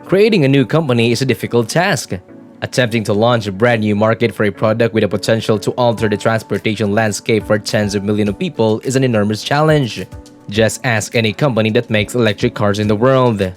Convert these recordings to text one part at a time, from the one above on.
creating a new company is a difficult task. Attempting to launch a brand new market for a product with the potential to alter the transportation landscape for tens of millions of people is an enormous challenge. Just ask any company that makes electric cars in the world.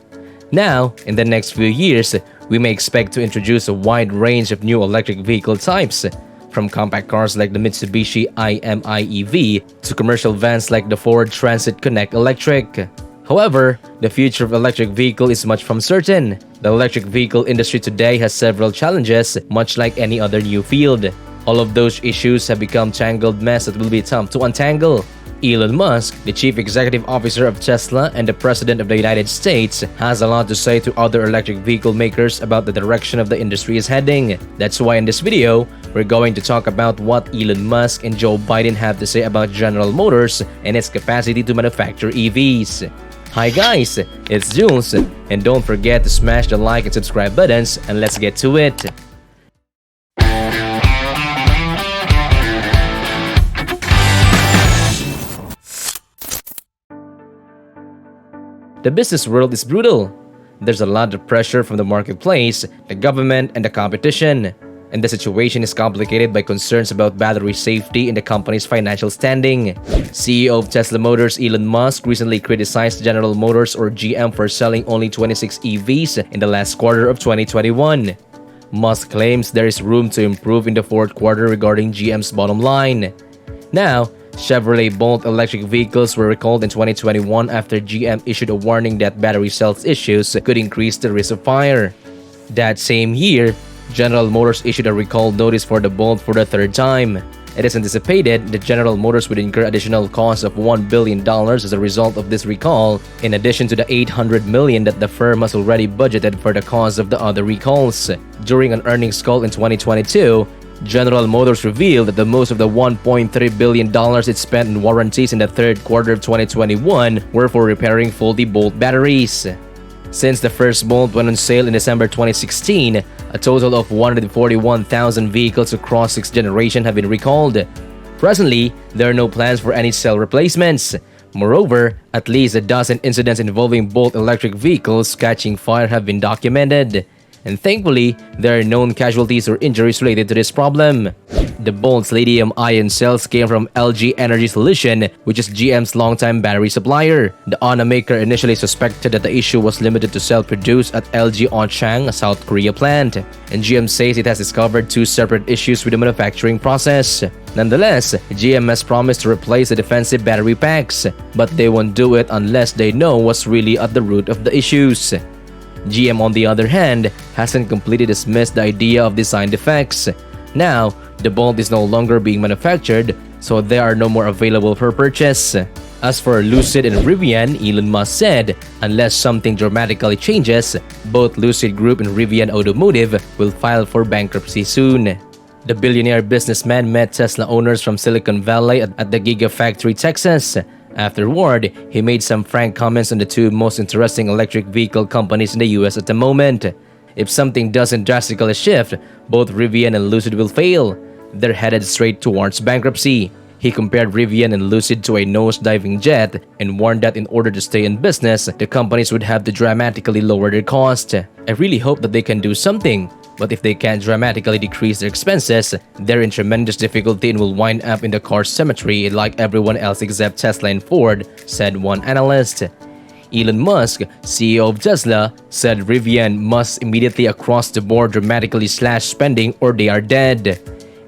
Now, in the next few years, we may expect to introduce a wide range of new electric vehicle types, from compact cars like the Mitsubishi i-MiEV to commercial vans like the Ford Transit Connect Electric. However, the future of electric vehicle is much from certain. The electric vehicle industry today has several challenges, much like any other new field. All of those issues have become tangled mess that will be tough to untangle. Elon Musk, the chief executive officer of Tesla and the president of the United States, has a lot to say to other electric vehicle makers about the direction of the industry is heading. That's why in this video, we're going to talk about what Elon Musk and Joe Biden have to say about General Motors and its capacity to manufacture EVs. Hi guys, it's Jules, and don't forget to smash the like and subscribe buttons, and let's get to it. The business world is brutal. There's a lot of pressure from the marketplace, the government, and the competition. And the situation is complicated by concerns about battery safety and the company's financial standing. CEO of Tesla Motors Elon Musk recently criticized General Motors or GM for selling only 26 EVs in the last quarter of 2021. Musk claims there is room to improve in the fourth quarter regarding GM's bottom line. Now, Chevrolet Bolt electric vehicles were recalled in 2021 after GM issued a warning that battery cells issues could increase the risk of fire. That same year, General Motors issued a recall notice for the Bolt for the third time. It is anticipated that General Motors would incur additional costs of $1 billion as a result of this recall, in addition to the $800 million that the firm has already budgeted for the cost of the other recalls. During an earnings call in 2022, General Motors revealed that the most of the $1.3 billion it spent in warranties in the third quarter of 2021 were for repairing faulty Bolt batteries. Since the first Bolt went on sale in December 2016, a total of 141,000 vehicles across 6 generations have been recalled. Presently, there are no plans for any cell replacements. Moreover, at least a dozen incidents involving Bolt electric vehicles catching fire have been documented. And thankfully, there are known casualties or injuries related to this problem. The Bolt's lithium-ion cells came from LG Energy Solution, which is GM's longtime battery supplier. The automaker initially suspected that the issue was limited to cells produced at LG Onchang, a South Korea plant, and GM says it has discovered 2 separate issues with the manufacturing process. Nonetheless, GM has promised to replace the defensive battery packs, but they won't do it unless they know what's really at the root of the issues. GM, on the other hand, hasn't completely dismissed the idea of design defects. Now, the Bolt is no longer being manufactured, so they are no more available for purchase. As for Lucid and Rivian, Elon Musk said, unless something dramatically changes, both Lucid Group and Rivian Automotive will file for bankruptcy soon. The billionaire businessman met Tesla owners from Silicon Valley at the Gigafactory, Texas. Afterward, he made some frank comments on the 2 most interesting electric vehicle companies in the US at the moment. If something doesn't drastically shift, both Rivian and Lucid will fail. They're headed straight towards bankruptcy. He compared Rivian and Lucid to a nose-diving jet and warned that in order to stay in business, the companies would have to dramatically lower their cost. I really hope that they can do something. But if they can't dramatically decrease their expenses, they're in tremendous difficulty and will wind up in the car cemetery like everyone else except Tesla and Ford, said one analyst. Elon Musk, CEO of Tesla, said Rivian must immediately across the board dramatically slash spending or they are dead.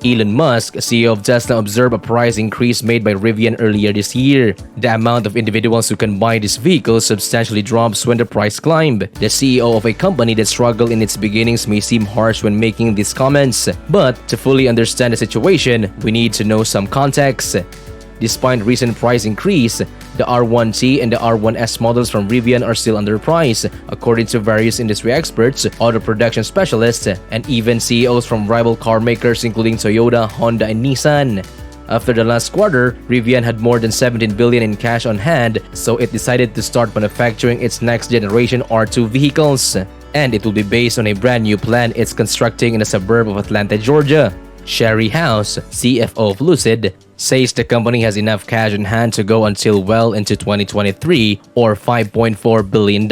Elon Musk, CEO of Tesla, observed a price increase made by Rivian earlier this year. The amount of individuals who can buy these vehicles substantially drops when the price climbed. The CEO of a company that struggled in its beginnings may seem harsh when making these comments, but to fully understand the situation, we need to know some context. Despite recent price increase, the R1T and the R1S models from Rivian are still underpriced, according to various industry experts, auto production specialists, and even CEOs from rival car makers including Toyota, Honda, and Nissan. After the last quarter, Rivian had more than $17 billion in cash on hand, so it decided to start manufacturing its next generation R2 vehicles. And it will be based on a brand new plant it's constructing in a suburb of Atlanta, Georgia. Sherry House, CFO of Lucid, says the company has enough cash in hand to go until well into 2023 or $5.4 billion.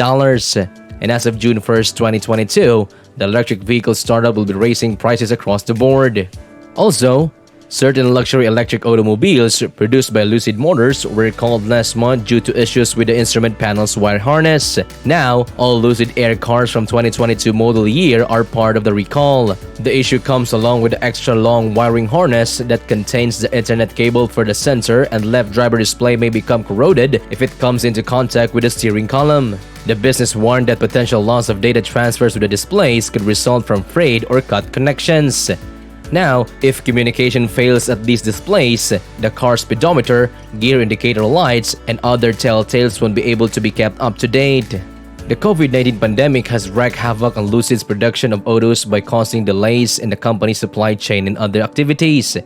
And as of June 1st, 2022, the electric vehicle startup will be raising prices across the board. Also, certain luxury electric automobiles produced by Lucid Motors were recalled last month due to issues with the instrument panel's wire harness. Now, all Lucid Air cars from 2022 model year are part of the recall. The issue comes along with the extra long wiring harness that contains the Ethernet cable for the sensor, and left driver display may become corroded if it comes into contact with the steering column. The business warned that potential loss of data transfers to the displays could result from frayed or cut connections. Now, if communication fails at these displays, the car speedometer, gear indicator lights, and other telltales won't be able to be kept up to date. The COVID-19 pandemic has wreaked havoc on Lucid's production of autos by causing delays in the company's supply chain and other activities.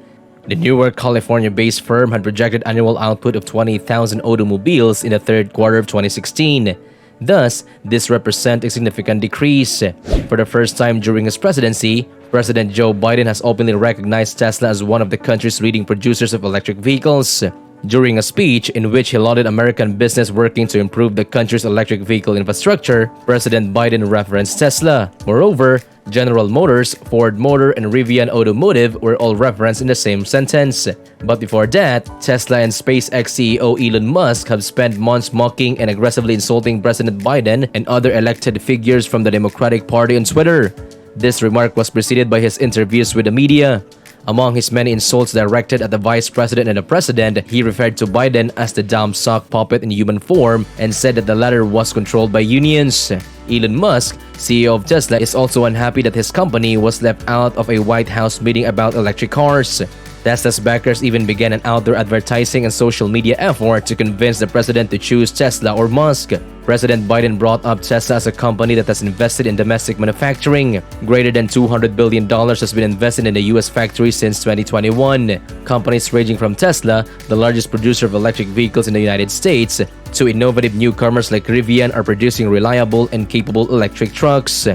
The Newark, California-based firm had projected annual output of 20,000 automobiles in the third quarter of 2016. Thus, this represents a significant decrease. For the first time during his presidency, President Joe Biden has openly recognized Tesla as one of the country's leading producers of electric vehicles. During a speech in which he lauded American business working to improve the country's electric vehicle infrastructure, President Biden referenced Tesla. Moreover, General Motors, Ford Motor, and Rivian Automotive were all referenced in the same sentence. But before that, Tesla and SpaceX CEO Elon Musk have spent months mocking and aggressively insulting President Biden and other elected figures from the Democratic Party on Twitter. This remark was preceded by his interviews with the media. Among his many insults directed at the vice president and the president, he referred to Biden as the dumb sock puppet in human form and said that the latter was controlled by unions. Elon Musk, CEO of Tesla, is also unhappy that his company was left out of a White House meeting about electric cars. Tesla's backers even began an outdoor advertising and social media effort to convince the president to choose Tesla or Musk. President Biden brought up Tesla as a company that has invested in domestic manufacturing. Greater than $200 billion has been invested in the U.S. factory since 2021. Companies ranging from Tesla, the largest producer of electric vehicles in the United States, to innovative newcomers like Rivian are producing reliable and capable electric trucks.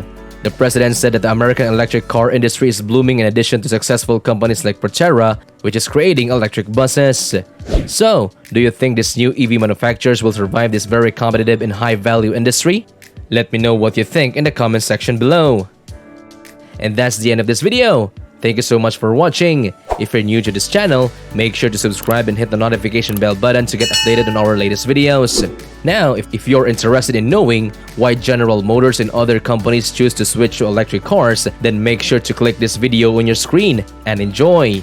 The president said that the American electric car industry is blooming in addition to successful companies like Proterra, which is creating electric buses. So, do you think these new EV manufacturers will survive this very competitive and high-value industry? Let me know what you think in the comment section below. And that's the end of this video. Thank you so much for watching. If you're new to this channel, make sure to subscribe and hit the notification bell button to get updated on our latest videos. Now, if you're interested in knowing why General Motors and other companies choose to switch to electric cars, then make sure to click this video on your screen and enjoy!